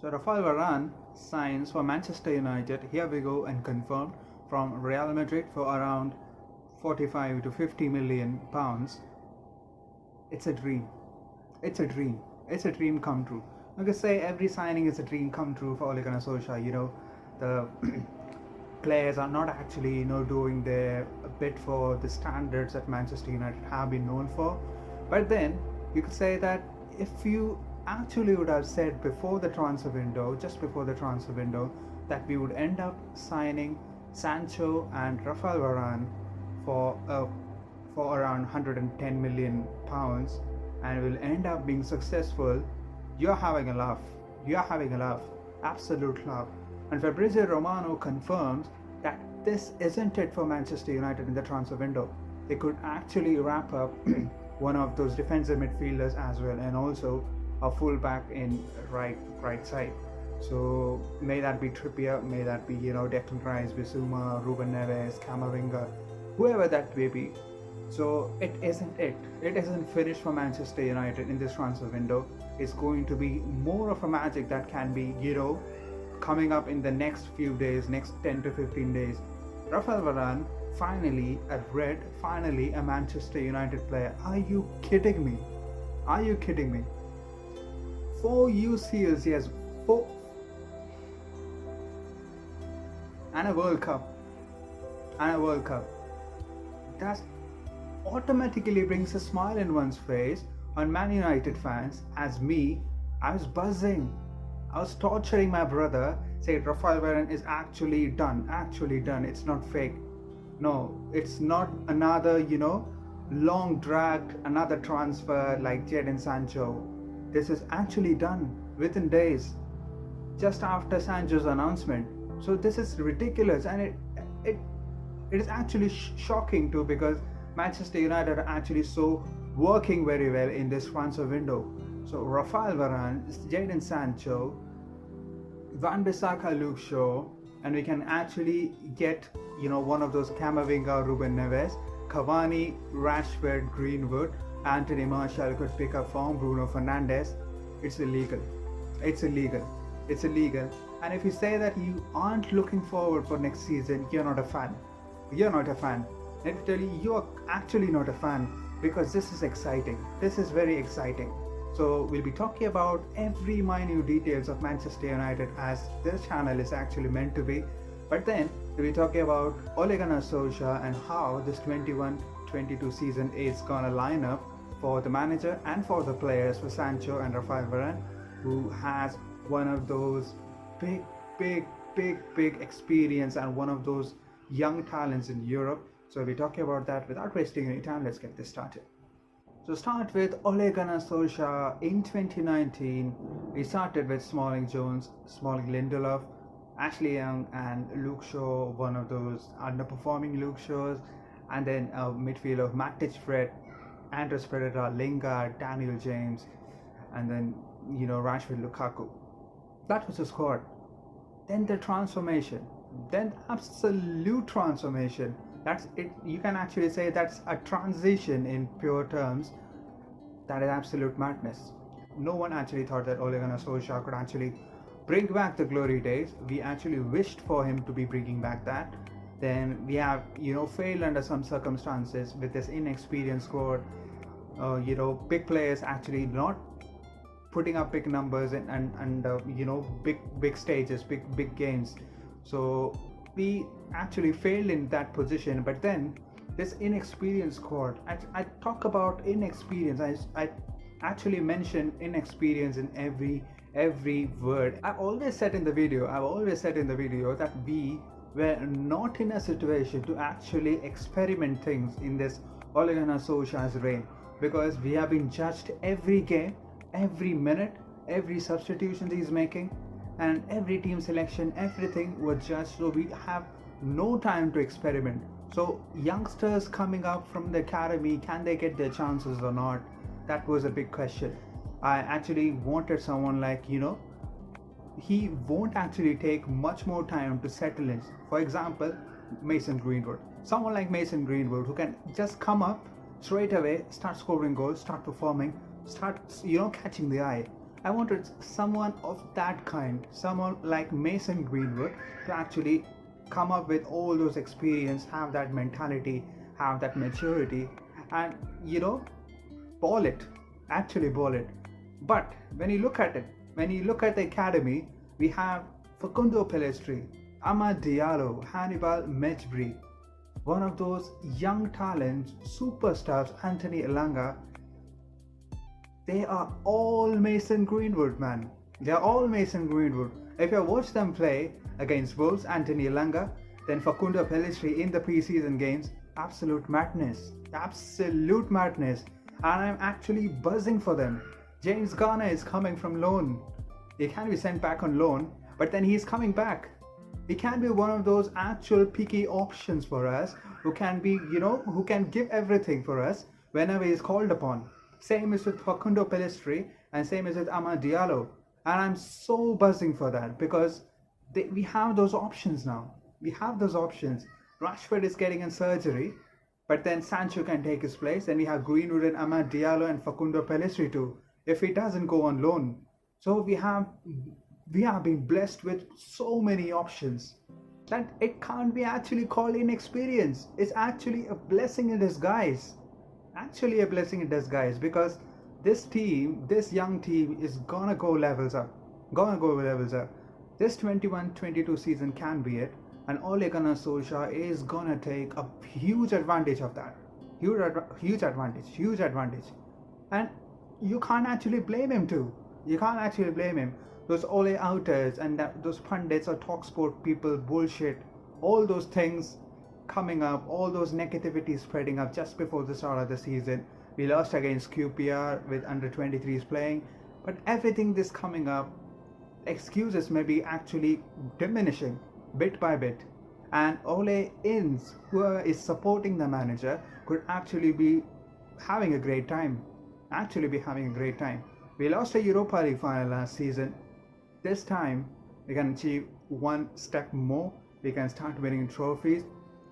So Rafael Varane signs for Manchester United. Here we go and confirmed from Real Madrid for around 45 to 50 million pounds. It's a dream. It's a dream. It's a dream come true. I can say every signing is a dream come true for Ole Gunnar Solskjaer. The players are not actually doing their bit for the standards that Manchester United have been known for. But then you could say that if you actually would have said before the transfer window, just before the transfer window, that we would end up signing Sancho and Rafael Varane for around 110 million pounds, and will end up being successful, you're having a laugh. You're having a laugh. Absolute laugh. And Fabrizio Romano confirms that this isn't it for Manchester United in the transfer window. They could actually wrap up one of those defensive midfielders as well, and also a fullback in right side. So may that be Trippier, may that be Declan Rice, Bissouma, Ruben Neves, Camavinga, whoever that may be. So it isn't finished for Manchester United in this transfer window. It's going to be more of a magic that can be coming up in the next few days, next 10 to 15 days. Rafael Varane, finally a red, finally a Manchester United player. Are you kidding me? Are you kidding me? 4 UCLs, yes, 4, and a World Cup, That automatically brings a smile in one's face on Man United fans. As me, I was buzzing. I was torturing my brother, saying Rafael Varane is actually done. It's not fake. No, it's not another, long dragged another transfer like Jadon Sancho. This is actually done within days, just after Sancho's announcement. So this is ridiculous, and it is actually shocking too, because Manchester United are actually so working very well in this transfer window. So Rafael Varane, Jadon Sancho, Van Bissaka, Luke Shaw, and we can actually get one of those Camavinga, Ruben Neves, Cavani, Rashford, Greenwood, Anthony Martial could pick up form, Bruno Fernandes. It's illegal. And if you say that you aren't looking forward for next season, you're not a fan. Let me tell you, you're actually not a fan, because this is exciting. This is very exciting. So we'll be talking about every minute details of Manchester United, as this channel is actually meant to be. But then we'll be talking about Ole Gunnar Solskjaer and how this 21-22 season is gonna line up for the manager and for the players, for Sancho and Rafael Varane, who has one of those big experience and one of those young talents in Europe. So we'll be talking about that. Without wasting any time, let's get this started. So start with Ole Gunnar Solskjaer. In 2019, we started with Smalling Jones, Smalling Lindelof, Ashley Young, and Luke Shaw, one of those underperforming Luke Shaws, and then a midfield of Matic, Fred, Andres Pereira, Lingard, Daniel James, and then Rashford, Lukaku. That was the squad. Then the transformation, then absolute transformation. That's it. You can actually say that's a transition in pure terms. That is absolute madness. No one actually thought that Ole Gunnar Solskjaer could actually bring back the glory days. We actually wished for him to be bringing back that. Then we have failed under some circumstances with this inexperienced squad. Big players actually not putting up big numbers and big stages, big games. So we actually failed in that position. But then this inexperienced squad, I talk about inexperience. I actually mention inexperience in every word. I've always said in the video that we were not in a situation to actually experiment things in this Ole Gunnar Solskjaer's reign, because we have been judged every game, every minute, every substitution he's making, and every team selection, everything was judged. So we have no time to experiment. So youngsters coming up from the academy, can they get their chances or not? That was a big question. I actually wanted someone like, he won't actually take much more time to settle in. For example, Mason Greenwood. Someone like Mason Greenwood who can just come up straight away, start scoring goals, start performing, start catching the eye. I wanted someone of that kind, someone like Mason Greenwood, to actually come up with all those experience, have that mentality, have that maturity, and ball it, actually ball it. But when you look at it, when you look at the academy, we have Facundo Pellistri, Amad Diallo, Hannibal Mejbri, one of those young talents, superstars, Anthony Elanga. They are all Mason Greenwood, man. They are all Mason Greenwood. If you watch them play against Wolves, Anthony Elanga, then Facundo Pellistri in the preseason games, absolute madness. Absolute madness. And I'm actually buzzing for them. James Garner is coming from loan. He can be sent back on loan, but then he's coming back. He can be one of those actual picky options for us who can be, who can give everything for us whenever he's called upon. Same is with Facundo Pellistri and same is with Amad Diallo. And I'm so buzzing for that because we have those options now. We have those options. Rashford is getting in surgery, but then Sancho can take his place. And we have Greenwood and Amad Diallo and Facundo Pellistri too, if he doesn't go on loan. So we have been blessed with so many options that it can't be actually called inexperience. It's actually a blessing in disguise. Actually a blessing in disguise because this team, this young team is gonna go levels up. This 21-22 season can be it, and Ole Gunnar Solskjaer is gonna take a huge advantage of that. Huge advantage. And you can't actually blame him too. You can't actually blame him. Those Ole outers and those pundits or talksport people bullshit, all those things coming up, all those negativity spreading up just before the start of the season. We lost against QPR with under 23s playing, but everything this coming up, excuses may be actually diminishing bit by bit. And Ole Inns, who is supporting the manager, could actually be having a great time. We lost a Europa League final last season. This time, we can achieve one step more. We can start winning trophies.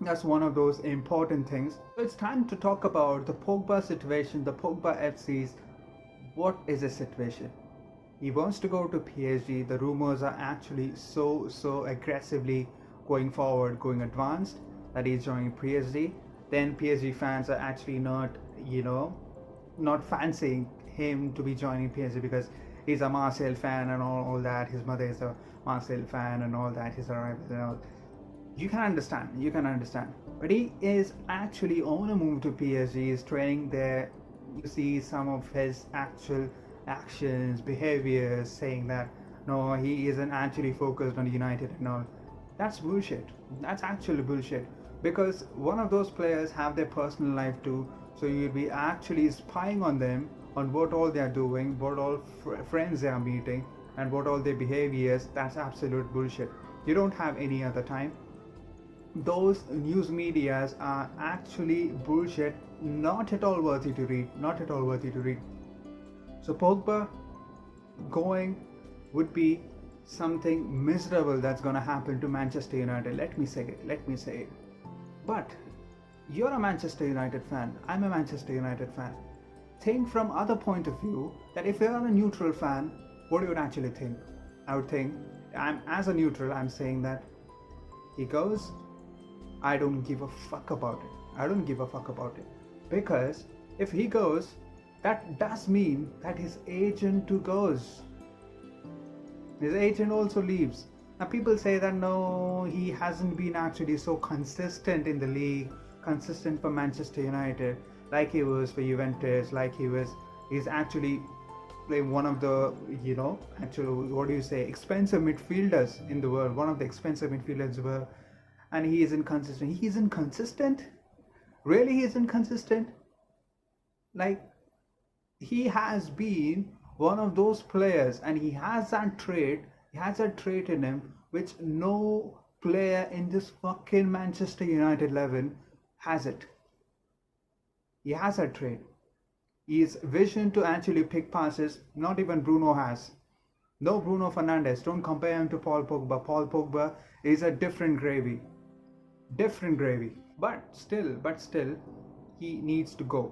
That's one of those important things. So it's time to talk about the Pogba situation, the Pogba FCs. What is the situation? He wants to go to PSG. The rumors are actually so aggressively going forward, going advanced, that he's joining PSG. Then PSG fans are actually not fancying him to be joining PSG because he's a Marseille fan and all that. His mother is a Marseille fan and all that. He's a You can understand. But he is actually on a move to PSG. He's training there. You see some of his actual actions, behaviors, saying that no, he isn't actually focused on United and all. That's bullshit. That's actually bullshit. Because one of those players have their personal life too. So you'll be actually spying on them, on what all they are doing, what all friends they are meeting, and what all their behaviors. That's absolute bullshit. You don't have any other time. Those news medias are actually bullshit, not at all worthy to read. So Pogba going would be something miserable that's gonna happen to Manchester United. Let me say it. But you're a Manchester United fan, I'm a Manchester United fan. Think from other point of view, that if you're a neutral fan, what do you actually think? I would think, as a neutral, I'm saying that he goes, I don't give a fuck about it. Because if he goes, that does mean that his agent too goes. His agent also leaves. Now people say that no, he hasn't been actually so consistent in the league, consistent for Manchester United, like he was for Juventus, he's actually one of the, expensive midfielders in the world, one of the expensive midfielders in the world. And he isn't consistent. He isn't consistent? Really, he isn't consistent? Like, he has been one of those players, and he has that trait in him, which no player in this fucking Manchester United 11 has it. He has that trait. His vision to actually pick passes, not even Bruno has. No Bruno Fernandes. Don't compare him to Paul Pogba. Paul Pogba is a different gravy. But still, he needs to go.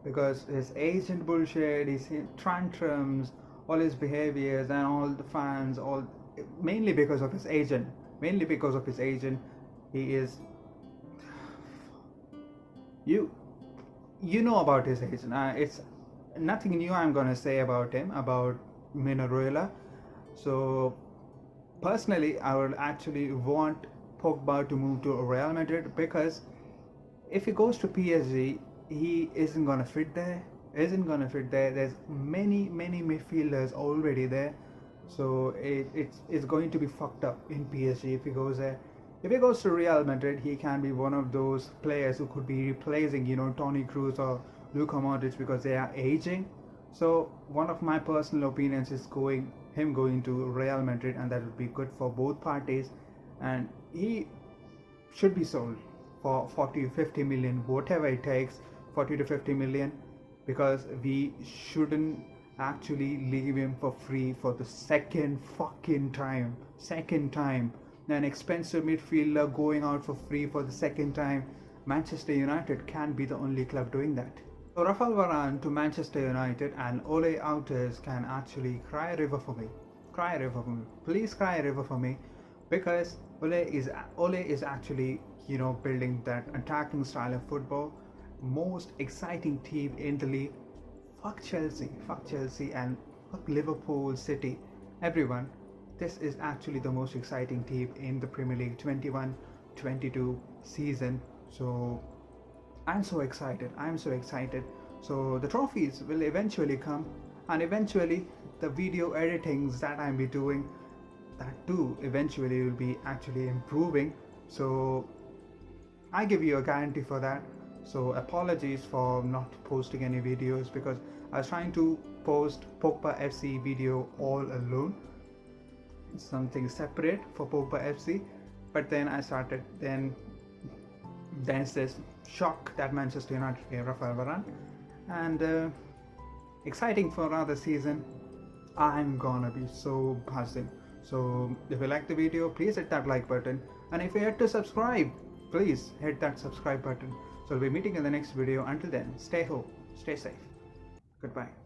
Because his agent bullshit, his tantrums, all his behaviors and all the fans, all mainly because of his agent. Mainly because of his agent, he is you you know about his agent. It's nothing new I'm gonna say about him, about Mino Raiola. So personally, I would actually want Pogba to move to Real Madrid, because if he goes to PSG, he isn't gonna fit there. There's many midfielders already there, so it's going to be fucked up in PSG if he goes there. If he goes to Real Madrid, he can be one of those players who could be replacing, Toni Kroos or Luka Modric, because they are aging. So one of my personal opinions is him going to Real Madrid, and that would be good for both parties. And he should be sold for 40 to 50 million, whatever it takes, 40 to 50 million, because we shouldn't actually leave him for free for the second fucking time. An expensive midfielder going out for free for the second time. Manchester United can't be the only club doing that. So Rafael Varane to Manchester United and Ole Outers can actually cry a river for me. Cry a river for me. Please cry a river for me, because Ole is actually building that attacking style of football. Most exciting team in the league. Fuck Chelsea, and fuck Liverpool, City, everyone. This is actually the most exciting team in the Premier League 21-22 season. So I'm so excited. So the trophies will eventually come, and eventually the video editings that I'll be doing, that too eventually will be actually improving. So I give you a guarantee for that. So apologies for not posting any videos, because I was trying to post Pogba FC video all alone, something separate for Pogba FC, but then there's this shock that Manchester United gave Rafael Varane, and exciting for another season. I'm gonna be so buzzing. So if you like the video, please hit that like button, and if you're yet to subscribe, please hit that subscribe button. So we'll be meeting in the next video. Until then, stay home, stay safe. Goodbye.